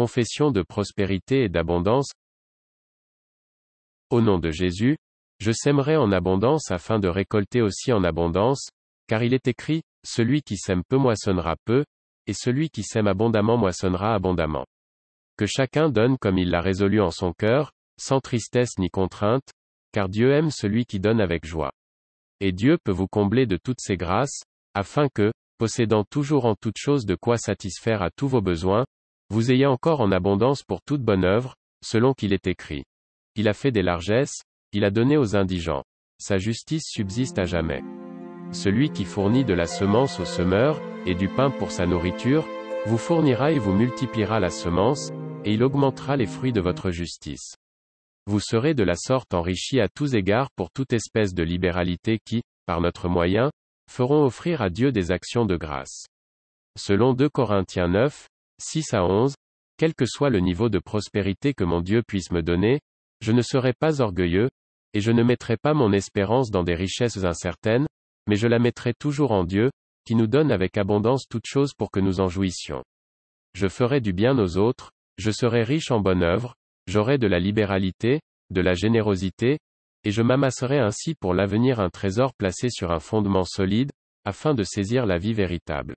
Confession de prospérité et d'abondance. Au nom de Jésus, je sèmerai en abondance afin de récolter aussi en abondance, car il est écrit, celui qui sème peu moissonnera peu, et celui qui sème abondamment moissonnera abondamment. Que chacun donne comme il l'a résolu en son cœur, sans tristesse ni contrainte, car Dieu aime celui qui donne avec joie. Et Dieu peut vous combler de toutes ses grâces, afin que, possédant toujours en toutes choses de quoi satisfaire à tous vos besoins, vous ayez encore en abondance pour toute bonne œuvre, selon qu'il est écrit. Il a fait des largesses, il a donné aux indigents. Sa justice subsiste à jamais. Celui qui fournit de la semence au semeur, et du pain pour sa nourriture, vous fournira et vous multipliera la semence, et il augmentera les fruits de votre justice. Vous serez de la sorte enrichis à tous égards pour toute espèce de libéralité qui, par notre moyen, feront offrir à Dieu des actions de grâce. Selon 2 Corinthiens 9, 6 à 11, quel que soit le niveau de prospérité que mon Dieu puisse me donner, je ne serai pas orgueilleux, et je ne mettrai pas mon espérance dans des richesses incertaines, mais je la mettrai toujours en Dieu, qui nous donne avec abondance toutes choses pour que nous en jouissions. Je ferai du bien aux autres, je serai riche en bonne œuvre, j'aurai de la libéralité, de la générosité, et je m'amasserai ainsi pour l'avenir un trésor placé sur un fondement solide, afin de saisir la vie véritable.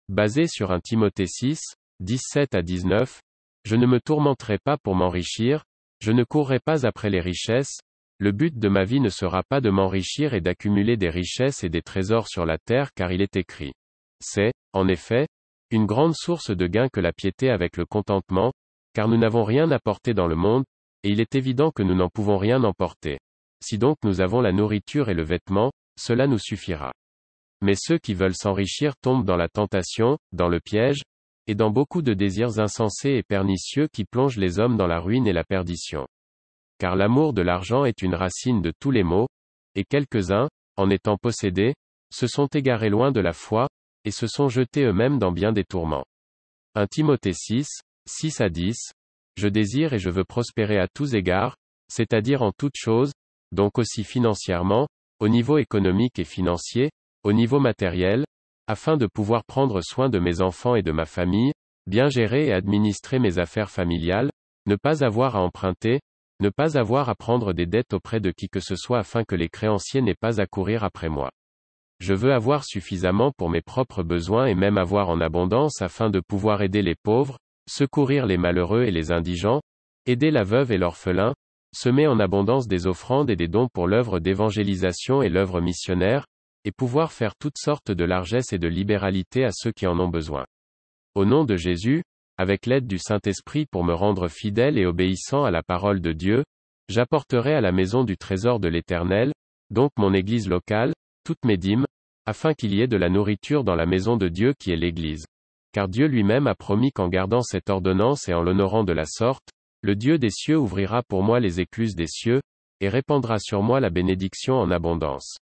Basé sur 1 Timothée 6, 17 à 19, je ne me tourmenterai pas pour m'enrichir, je ne courrai pas après les richesses, le but de ma vie ne sera pas de m'enrichir et d'accumuler des richesses et des trésors sur la terre car il est écrit. C'est, en effet, une grande source de gain que la piété avec le contentement, car nous n'avons rien apporté dans le monde, et il est évident que nous n'en pouvons rien emporter. Si donc nous avons la nourriture et le vêtement, cela nous suffira. Mais ceux qui veulent s'enrichir tombent dans la tentation, dans le piège, et dans beaucoup de désirs insensés et pernicieux qui plongent les hommes dans la ruine et la perdition. Car l'amour de l'argent est une racine de tous les maux, et quelques-uns, en étant possédés, se sont égarés loin de la foi, et se sont jetés eux-mêmes dans bien des tourments. 1 Timothée 6, 6 à 10, je désire et je veux prospérer à tous égards, c'est-à-dire en toutes choses, donc aussi financièrement, au niveau économique et financier, au niveau matériel, afin de pouvoir prendre soin de mes enfants et de ma famille, bien gérer et administrer mes affaires familiales, ne pas avoir à emprunter, ne pas avoir à prendre des dettes auprès de qui que ce soit afin que les créanciers n'aient pas à courir après moi. Je veux avoir suffisamment pour mes propres besoins et même avoir en abondance afin de pouvoir aider les pauvres, secourir les malheureux et les indigents, aider la veuve et l'orphelin, semer en abondance des offrandes et des dons pour l'œuvre d'évangélisation et l'œuvre missionnaire, et pouvoir faire toutes sortes de largesses et de libéralité à ceux qui en ont besoin. Au nom de Jésus, avec l'aide du Saint-Esprit pour me rendre fidèle et obéissant à la parole de Dieu, j'apporterai à la maison du trésor de l'Éternel, donc mon Église locale, toutes mes dîmes, afin qu'il y ait de la nourriture dans la maison de Dieu qui est l'Église. Car Dieu lui-même a promis qu'en gardant cette ordonnance et en l'honorant de la sorte, le Dieu des cieux ouvrira pour moi les écluses des cieux, et répandra sur moi la bénédiction en abondance.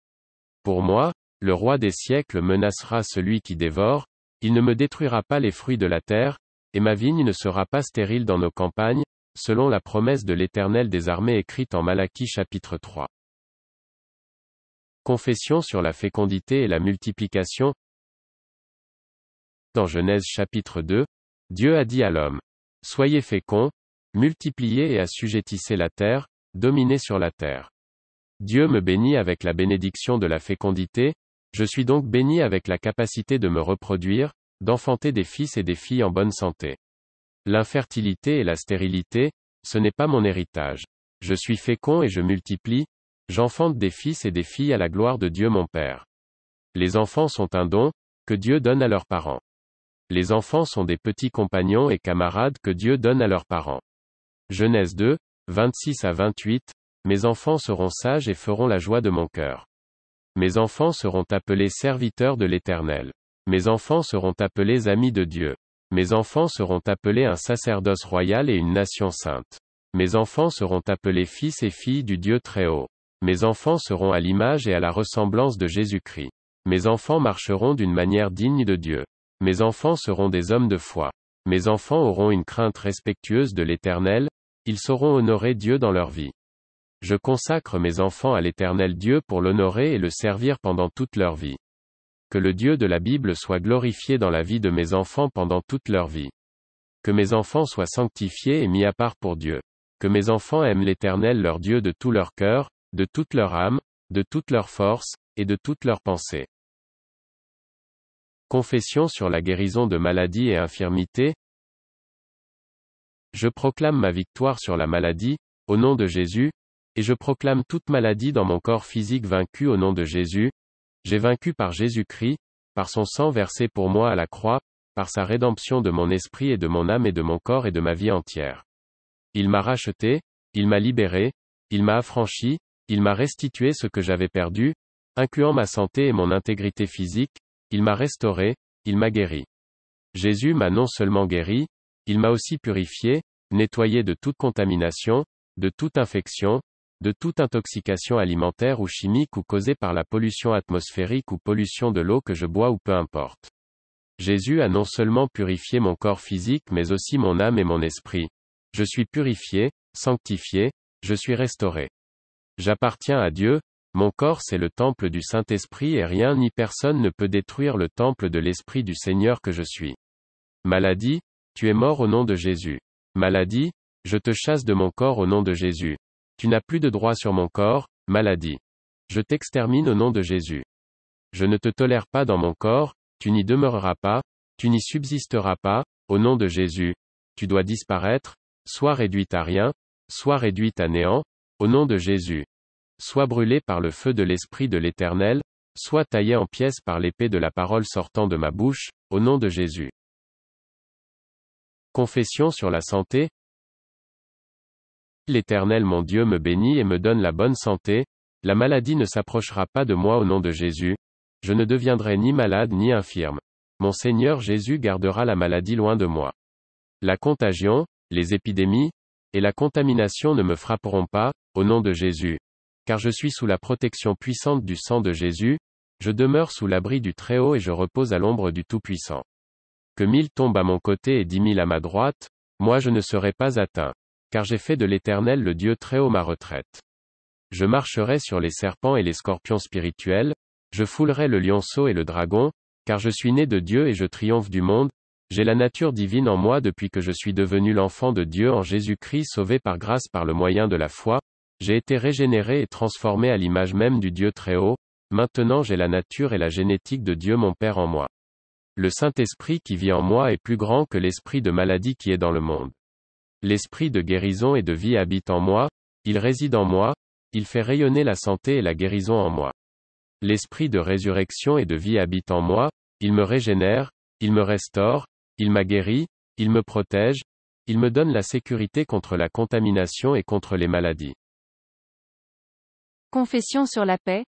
Pour moi, le roi des siècles menacera celui qui dévore, il ne me détruira pas les fruits de la terre, et ma vigne ne sera pas stérile dans nos campagnes, selon la promesse de l'Éternel des armées écrite en Malachie chapitre 3. Confession sur la fécondité et la multiplication. Dans Genèse chapitre 2, Dieu a dit à l'homme: Soyez féconds, multipliez et assujettissez la terre, dominez sur la terre. Dieu me bénit avec la bénédiction de la fécondité, je suis donc béni avec la capacité de me reproduire, d'enfanter des fils et des filles en bonne santé. L'infertilité et la stérilité, ce n'est pas mon héritage. Je suis fécond et je multiplie, j'enfante des fils et des filles à la gloire de Dieu mon Père. Les enfants sont un don, que Dieu donne à leurs parents. Les enfants sont des petits compagnons et camarades que Dieu donne à leurs parents. Genèse 2, 26 à 28, mes enfants seront sages et feront la joie de mon cœur. Mes enfants seront appelés serviteurs de l'Éternel. Mes enfants seront appelés amis de Dieu. Mes enfants seront appelés un sacerdoce royal et une nation sainte. Mes enfants seront appelés fils et filles du Dieu Très-Haut. Mes enfants seront à l'image et à la ressemblance de Jésus-Christ. Mes enfants marcheront d'une manière digne de Dieu. Mes enfants seront des hommes de foi. Mes enfants auront une crainte respectueuse de l'Éternel, ils sauront honorer Dieu dans leur vie. Je consacre mes enfants à l'Éternel Dieu pour l'honorer et le servir pendant toute leur vie. Que le Dieu de la Bible soit glorifié dans la vie de mes enfants pendant toute leur vie. Que mes enfants soient sanctifiés et mis à part pour Dieu. Que mes enfants aiment l'Éternel leur Dieu de tout leur cœur, de toute leur âme, de toute leur force, et de toute leur pensée. Confession sur la guérison de maladies et infirmités. Je proclame ma victoire sur la maladie, au nom de Jésus, et je proclame toute maladie dans mon corps physique vaincu au nom de Jésus. J'ai vaincu par Jésus-Christ, par son sang versé pour moi à la croix, par sa rédemption de mon esprit et de mon âme et de mon corps et de ma vie entière. Il m'a racheté, il m'a libéré, il m'a affranchi, il m'a restitué ce que j'avais perdu, incluant ma santé et mon intégrité physique, il m'a restauré, il m'a guéri. Jésus m'a non seulement guéri, il m'a aussi purifié, nettoyé de toute contamination, de toute infection, de toute intoxication alimentaire ou chimique ou causée par la pollution atmosphérique ou pollution de l'eau que je bois ou peu importe. Jésus a non seulement purifié mon corps physique mais aussi mon âme et mon esprit. Je suis purifié, sanctifié, je suis restauré. J'appartiens à Dieu, mon corps c'est le temple du Saint-Esprit et rien ni personne ne peut détruire le temple de l'Esprit du Seigneur que je suis. Maladie, tu es mort au nom de Jésus. Maladie, je te chasse de mon corps au nom de Jésus. Tu n'as plus de droit sur mon corps, maladie. Je t'extermine au nom de Jésus. Je ne te tolère pas dans mon corps, tu n'y demeureras pas, tu n'y subsisteras pas, au nom de Jésus. Tu dois disparaître, sois réduite à rien, sois réduite à néant, au nom de Jésus. Sois brûlé par le feu de l'Esprit de l'Éternel, sois taillé en pièces par l'épée de la parole sortant de ma bouche, au nom de Jésus. Confession sur la santé. L'Éternel mon Dieu me bénit et me donne la bonne santé, la maladie ne s'approchera pas de moi au nom de Jésus, je ne deviendrai ni malade ni infirme. Mon Seigneur Jésus gardera la maladie loin de moi. La contagion, les épidémies, et la contamination ne me frapperont pas, au nom de Jésus. Car je suis sous la protection puissante du sang de Jésus, je demeure sous l'abri du Très-Haut et je repose à l'ombre du Tout-Puissant. Que 1000 tombent à mon côté et 10 000 à ma droite, moi je ne serai pas atteint. Car j'ai fait de l'Éternel le Dieu Très-Haut ma retraite. Je marcherai sur les serpents et les scorpions spirituels, je foulerai le lionceau et le dragon, car je suis né de Dieu et je triomphe du monde, j'ai la nature divine en moi depuis que je suis devenu l'enfant de Dieu en Jésus-Christ sauvé par grâce par le moyen de la foi, j'ai été régénéré et transformé à l'image même du Dieu Très-Haut, maintenant j'ai la nature et la génétique de Dieu mon Père en moi. Le Saint-Esprit qui vit en moi est plus grand que l'esprit de maladie qui est dans le monde. L'esprit de guérison et de vie habite en moi, il réside en moi, il fait rayonner la santé et la guérison en moi. L'esprit de résurrection et de vie habite en moi, il me régénère, il me restaure, il m'a guéri, il me protège, il me donne la sécurité contre la contamination et contre les maladies. Confession sur la paix.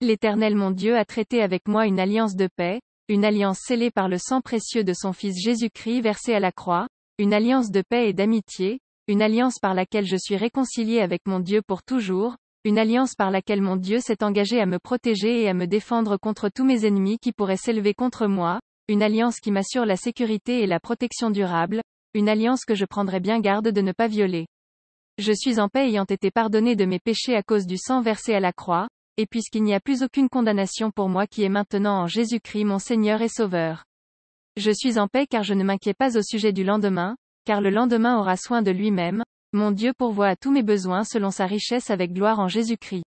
L'Éternel mon Dieu a traité avec moi une alliance de paix, une alliance scellée par le sang précieux de son Fils Jésus-Christ versé à la croix, une alliance de paix et d'amitié, une alliance par laquelle je suis réconcilié avec mon Dieu pour toujours, une alliance par laquelle mon Dieu s'est engagé à me protéger et à me défendre contre tous mes ennemis qui pourraient s'élever contre moi, une alliance qui m'assure la sécurité et la protection durable, une alliance que je prendrai bien garde de ne pas violer. Je suis en paix ayant été pardonné de mes péchés à cause du sang versé à la croix, et puisqu'il n'y a plus aucune condamnation pour moi qui est maintenant en Jésus-Christ mon Seigneur et Sauveur. Je suis en paix car je ne m'inquiète pas au sujet du lendemain, car le lendemain aura soin de lui-même, mon Dieu pourvoit à tous mes besoins selon sa richesse avec gloire en Jésus-Christ.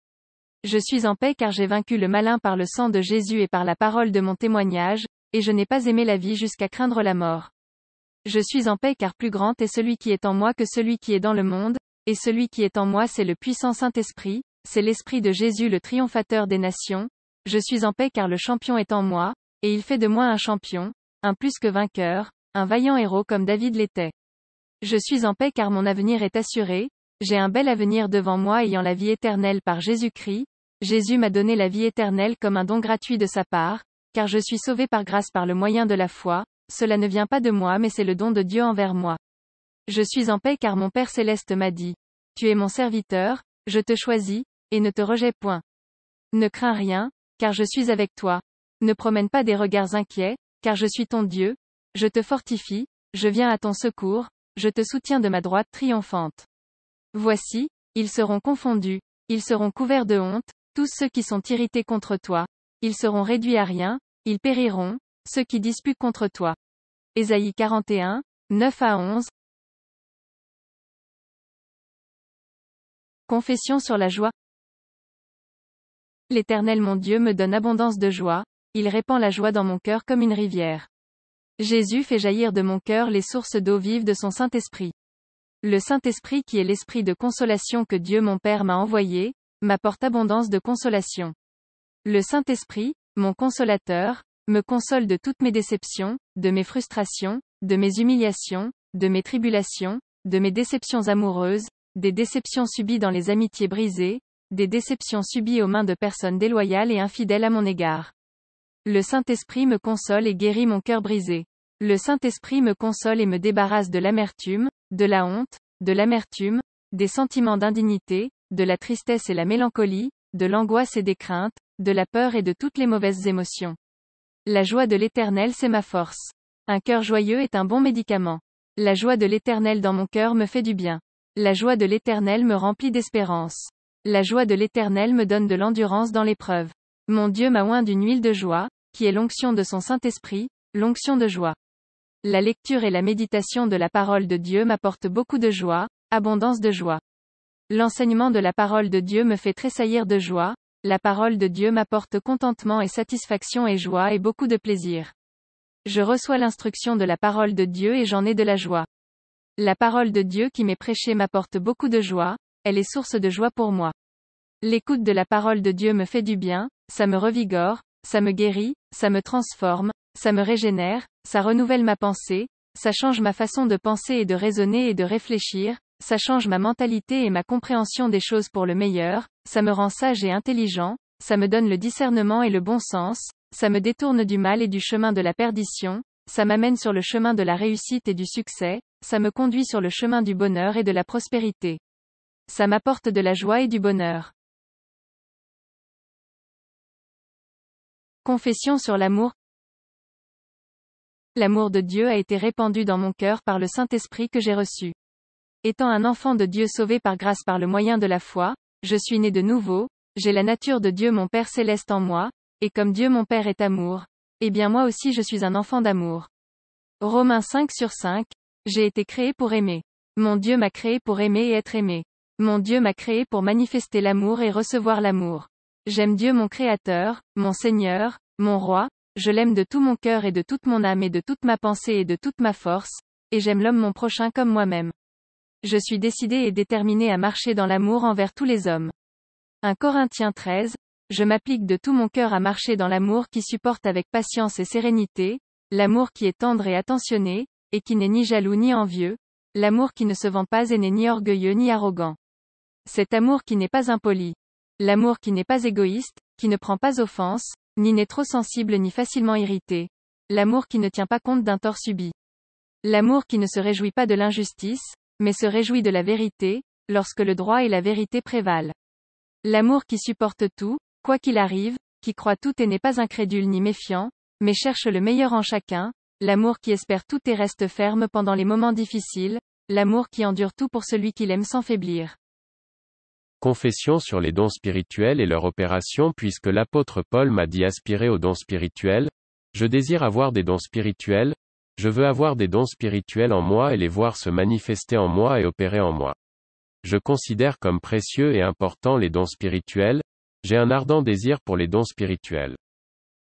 Je suis en paix car j'ai vaincu le malin par le sang de Jésus et par la parole de mon témoignage, et je n'ai pas aimé la vie jusqu'à craindre la mort. Je suis en paix car plus grand est celui qui est en moi que celui qui est dans le monde, et celui qui est en moi c'est le puissant Saint-Esprit, c'est l'Esprit de Jésus le triomphateur des nations. Je suis en paix car le champion est en moi, et il fait de moi un champion, un plus que vainqueur, un vaillant héros comme David l'était. Je suis en paix car mon avenir est assuré, j'ai un bel avenir devant moi ayant la vie éternelle par Jésus-Christ. Jésus m'a donné la vie éternelle comme un don gratuit de sa part, car je suis sauvé par grâce par le moyen de la foi, cela ne vient pas de moi mais c'est le don de Dieu envers moi. Je suis en paix car mon Père céleste m'a dit, tu es mon serviteur, je te choisis, et ne te rejette point. Ne crains rien, car je suis avec toi. Ne promène pas des regards inquiets, car je suis ton Dieu, je te fortifie, je viens à ton secours, je te soutiens de ma droite triomphante. Voici, ils seront confondus, ils seront couverts de honte, tous ceux qui sont irrités contre toi. Ils seront réduits à rien, ils périront, ceux qui disputent contre toi. Ésaïe 41, 9 à 11. Confession sur la joie. L'Éternel mon Dieu me donne abondance de joie, il répand la joie dans mon cœur comme une rivière. Jésus fait jaillir de mon cœur les sources d'eau vive de son Saint-Esprit. Le Saint-Esprit qui est l'Esprit de consolation que Dieu mon Père m'a envoyé, m'apporte abondance de consolation. Le Saint-Esprit, mon consolateur, me console de toutes mes déceptions, de mes frustrations, de mes humiliations, de mes tribulations, de mes déceptions amoureuses, des déceptions subies dans les amitiés brisées, des déceptions subies aux mains de personnes déloyales et infidèles à mon égard. Le Saint-Esprit me console et guérit mon cœur brisé. Le Saint-Esprit me console et me débarrasse de l'amertume, de la honte, de l'amertume, des sentiments d'indignité, de la tristesse et la mélancolie, de l'angoisse et des craintes, de la peur et de toutes les mauvaises émotions. La joie de l'Éternel c'est ma force. Un cœur joyeux est un bon médicament. La joie de l'Éternel dans mon cœur me fait du bien. La joie de l'Éternel me remplit d'espérance. La joie de l'Éternel me donne de l'endurance dans l'épreuve. Mon Dieu m'a oint d'une huile de joie, qui est l'onction de son Saint-Esprit, l'onction de joie. La lecture et la méditation de la parole de Dieu m'apportent beaucoup de joie, abondance de joie. L'enseignement de la parole de Dieu me fait tressaillir de joie, la parole de Dieu m'apporte contentement et satisfaction et joie et beaucoup de plaisir. Je reçois l'instruction de la parole de Dieu et j'en ai de la joie. La parole de Dieu qui m'est prêchée m'apporte beaucoup de joie, elle est source de joie pour moi. L'écoute de la parole de Dieu me fait du bien, ça me revigore, ça me guérit, ça me transforme, ça me régénère, ça renouvelle ma pensée, ça change ma façon de penser et de raisonner et de réfléchir, ça change ma mentalité et ma compréhension des choses pour le meilleur, ça me rend sage et intelligent, ça me donne le discernement et le bon sens, ça me détourne du mal et du chemin de la perdition, ça m'amène sur le chemin de la réussite et du succès, ça me conduit sur le chemin du bonheur et de la prospérité. Ça m'apporte de la joie et du bonheur. Confession sur l'amour. L'amour de Dieu a été répandu dans mon cœur par le Saint-Esprit que j'ai reçu. Étant un enfant de Dieu sauvé par grâce par le moyen de la foi, je suis né de nouveau, j'ai la nature de Dieu mon Père céleste en moi, et comme Dieu mon Père est amour, eh bien moi aussi je suis un enfant d'amour. Romains 5/5, j'ai été créé pour aimer. Mon Dieu m'a créé pour aimer et être aimé. Mon Dieu m'a créé pour manifester l'amour et recevoir l'amour. J'aime Dieu mon Créateur, mon Seigneur, mon Roi, je l'aime de tout mon cœur et de toute mon âme et de toute ma pensée et de toute ma force, et j'aime l'homme mon prochain comme moi-même. Je suis décidé et déterminé à marcher dans l'amour envers tous les hommes. 1 Corinthiens 13, je m'applique de tout mon cœur à marcher dans l'amour qui supporte avec patience et sérénité, l'amour qui est tendre et attentionné, et qui n'est ni jaloux ni envieux, l'amour qui ne se vend pas et n'est ni orgueilleux ni arrogant. Cet amour qui n'est pas impoli. L'amour qui n'est pas égoïste, qui ne prend pas offense, ni n'est trop sensible ni facilement irrité. L'amour qui ne tient pas compte d'un tort subi. L'amour qui ne se réjouit pas de l'injustice, mais se réjouit de la vérité, lorsque le droit et la vérité prévalent. L'amour qui supporte tout, quoi qu'il arrive, qui croit tout et n'est pas incrédule ni méfiant, mais cherche le meilleur en chacun, l'amour qui espère tout et reste ferme pendant les moments difficiles, l'amour qui endure tout pour celui qui l'aime sans faiblir. Confession sur les dons spirituels et leur opération. Puisque l'apôtre Paul m'a dit aspirer aux dons spirituels, je désire avoir des dons spirituels, je veux avoir des dons spirituels en moi et les voir se manifester en moi et opérer en moi. Je considère comme précieux et important les dons spirituels, j'ai un ardent désir pour les dons spirituels.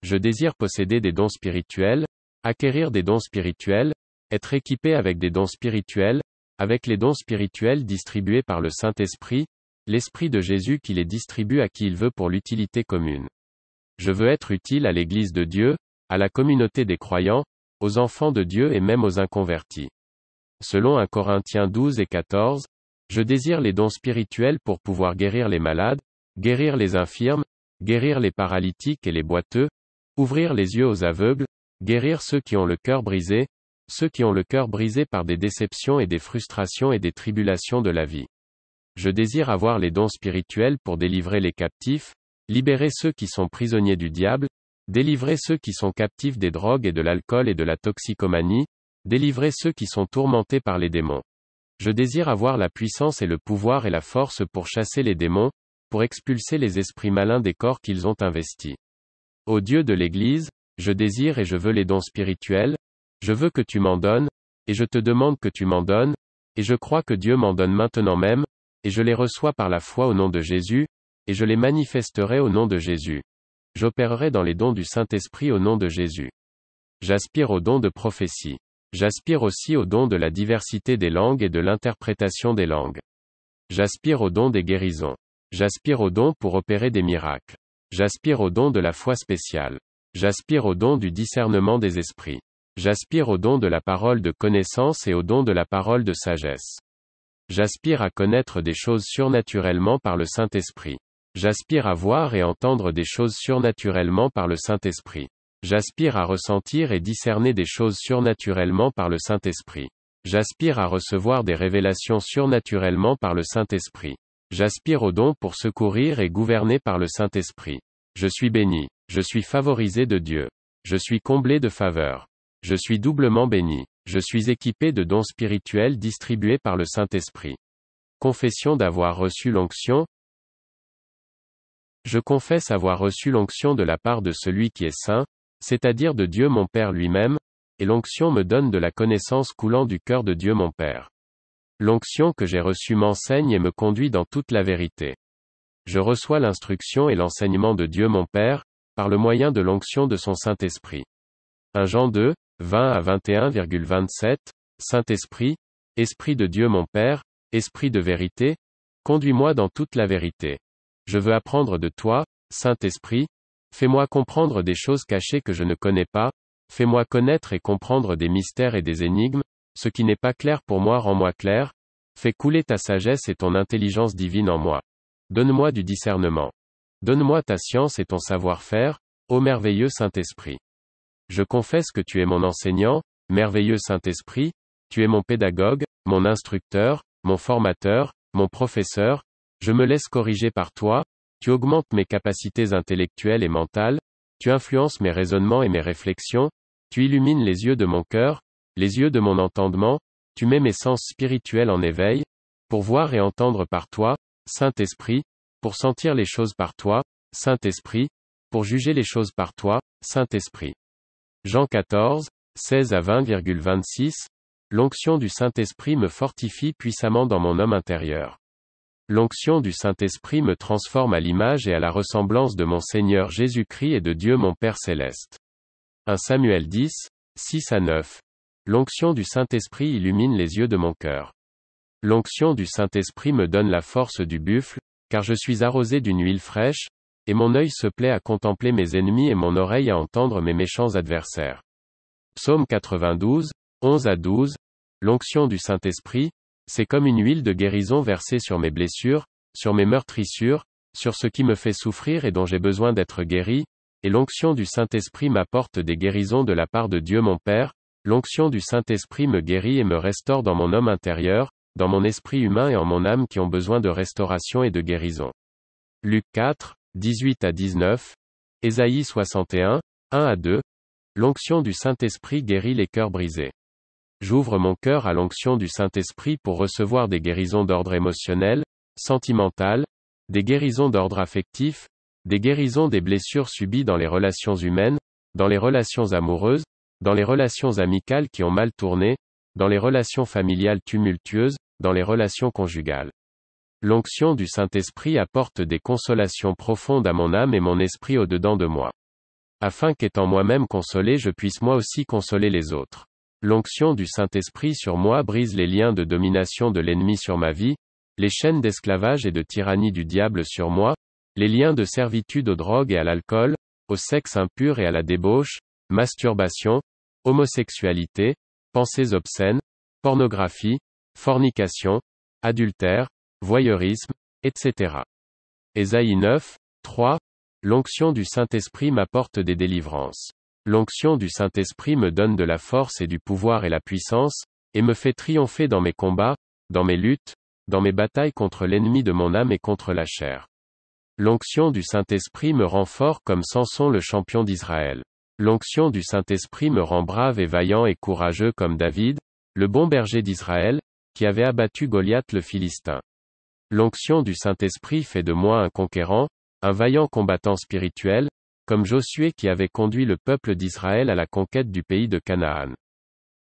Je désire posséder des dons spirituels, acquérir des dons spirituels, être équipé avec des dons spirituels, avec les dons spirituels distribués par le Saint-Esprit, l'Esprit de Jésus qui les distribue à qui il veut pour l'utilité commune. Je veux être utile à l'Église de Dieu, à la communauté des croyants, aux enfants de Dieu et même aux inconvertis. Selon 1 Corinthiens 12 et 14, je désire les dons spirituels pour pouvoir guérir les malades, guérir les infirmes, guérir les paralytiques et les boiteux, ouvrir les yeux aux aveugles, guérir ceux qui ont le cœur brisé par des déceptions et des frustrations et des tribulations de la vie. Je désire avoir les dons spirituels pour délivrer les captifs, libérer ceux qui sont prisonniers du diable, délivrer ceux qui sont captifs des drogues et de l'alcool et de la toxicomanie, délivrer ceux qui sont tourmentés par les démons. Je désire avoir la puissance et le pouvoir et la force pour chasser les démons, pour expulser les esprits malins des corps qu'ils ont investis. Ô Dieu de l'Église, je désire et je veux les dons spirituels, Je veux que tu m'en donnes, et je te demande que tu m'en donnes, et je crois que Dieu m'en donne maintenant même, et je les reçois par la foi au nom de Jésus, et je les manifesterai au nom de Jésus. J'opérerai dans les dons du Saint-Esprit au nom de Jésus. J'aspire au don de prophétie. J'aspire aussi au don de la diversité des langues et de l'interprétation des langues. J'aspire au don des guérisons. J'aspire au don pour opérer des miracles. J'aspire au don de la foi spéciale. J'aspire au don du discernement des esprits. J'aspire au don de la parole de connaissance et au don de la parole de sagesse. J'aspire à connaître des choses surnaturellement par le Saint-Esprit. J'aspire à voir et entendre des choses surnaturellement par le Saint-Esprit. J'aspire à ressentir et discerner des choses surnaturellement par le Saint-Esprit. J'aspire à recevoir des révélations surnaturellement par le Saint-Esprit. J'aspire au don pour secourir et gouverner par le Saint-Esprit. Je suis béni. Je suis favorisé de Dieu. Je suis comblé de faveur. Je suis doublement béni. Je suis équipé de dons spirituels distribués par le Saint-Esprit. Confession d'avoir reçu l'onction. Je confesse avoir reçu l'onction de la part de celui qui est saint, c'est-à-dire de Dieu mon Père lui-même, et l'onction me donne de la connaissance coulant du cœur de Dieu mon Père. L'onction que j'ai reçue m'enseigne et me conduit dans toute la vérité. Je reçois l'instruction et l'enseignement de Dieu mon Père, par le moyen de l'onction de son Saint-Esprit. 1 Jean 2, 20 à 21,27, Saint-Esprit, Esprit de Dieu mon Père, Esprit de vérité, conduis-moi dans toute la vérité. Je veux apprendre de toi, Saint-Esprit, fais-moi comprendre des choses cachées que je ne connais pas, fais-moi connaître et comprendre des mystères et des énigmes, ce qui n'est pas clair pour moi rends-moi clair, fais couler ta sagesse et ton intelligence divine en moi. Donne-moi du discernement. Donne-moi ta science et ton savoir-faire, ô merveilleux Saint-Esprit. Je confesse que tu es mon enseignant, merveilleux Saint-Esprit, tu es mon pédagogue, mon instructeur, mon formateur, mon professeur, je me laisse corriger par toi, tu augmentes mes capacités intellectuelles et mentales, tu influences mes raisonnements et mes réflexions, tu illumines les yeux de mon cœur, les yeux de mon entendement, tu mets mes sens spirituels en éveil, pour voir et entendre par toi, Saint-Esprit, pour sentir les choses par toi, Saint-Esprit, pour juger les choses par toi, Saint-Esprit. Jean 14, 16 à 20,26, l'onction du Saint-Esprit me fortifie puissamment dans mon homme intérieur. L'onction du Saint-Esprit me transforme à l'image et à la ressemblance de mon Seigneur Jésus-Christ et de Dieu mon Père céleste. 1 Samuel 10, 6 à 9. L'onction du Saint-Esprit illumine les yeux de mon cœur. L'onction du Saint-Esprit me donne la force du buffle, car je suis arrosé d'une huile fraîche, et mon œil se plaît à contempler mes ennemis et mon oreille à entendre mes méchants adversaires. Psaume 92, 11 à 12. L'onction du Saint-Esprit, c'est comme une huile de guérison versée sur mes blessures, sur mes meurtrissures, sur ce qui me fait souffrir et dont j'ai besoin d'être guéri, et l'onction du Saint-Esprit m'apporte des guérisons de la part de Dieu mon Père, l'onction du Saint-Esprit me guérit et me restaure dans mon homme intérieur, dans mon esprit humain et en mon âme qui ont besoin de restauration et de guérison. Luc 4, 18 à 19, Ésaïe 61, 1 à 2, l'onction du Saint-Esprit guérit les cœurs brisés. J'ouvre mon cœur à l'onction du Saint-Esprit pour recevoir des guérisons d'ordre émotionnel, sentimental, des guérisons d'ordre affectif, des guérisons des blessures subies dans les relations humaines, dans les relations amoureuses, dans les relations amicales qui ont mal tourné, dans les relations familiales tumultueuses, dans les relations conjugales. L'onction du Saint-Esprit apporte des consolations profondes à mon âme et mon esprit au-dedans de moi. Afin qu'étant moi-même consolé je puisse moi aussi consoler les autres. L'onction du Saint-Esprit sur moi brise les liens de domination de l'ennemi sur ma vie, les chaînes d'esclavage et de tyrannie du diable sur moi, les liens de servitude aux drogues et à l'alcool, au sexe impur et à la débauche, masturbation, homosexualité, pensées obscènes, pornographie, fornication, adultère, voyeurisme, etc. Ésaïe 9, 3. L'onction du Saint-Esprit m'apporte des délivrances. L'onction du Saint-Esprit me donne de la force et du pouvoir et la puissance, et me fait triompher dans mes combats, dans mes luttes, dans mes batailles contre l'ennemi de mon âme et contre la chair. L'onction du Saint-Esprit me rend fort comme Samson le champion d'Israël. L'onction du Saint-Esprit me rend brave et vaillant et courageux comme David, le bon berger d'Israël, qui avait abattu Goliath le Philistin. L'onction du Saint-Esprit fait de moi un conquérant, un vaillant combattant spirituel, comme Josué qui avait conduit le peuple d'Israël à la conquête du pays de Canaan.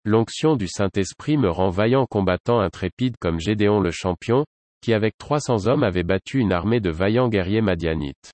L'onction du Saint-Esprit me rend vaillant combattant intrépide comme Gédéon le champion, qui avec 300 hommes avait battu une armée de vaillants guerriers madianites.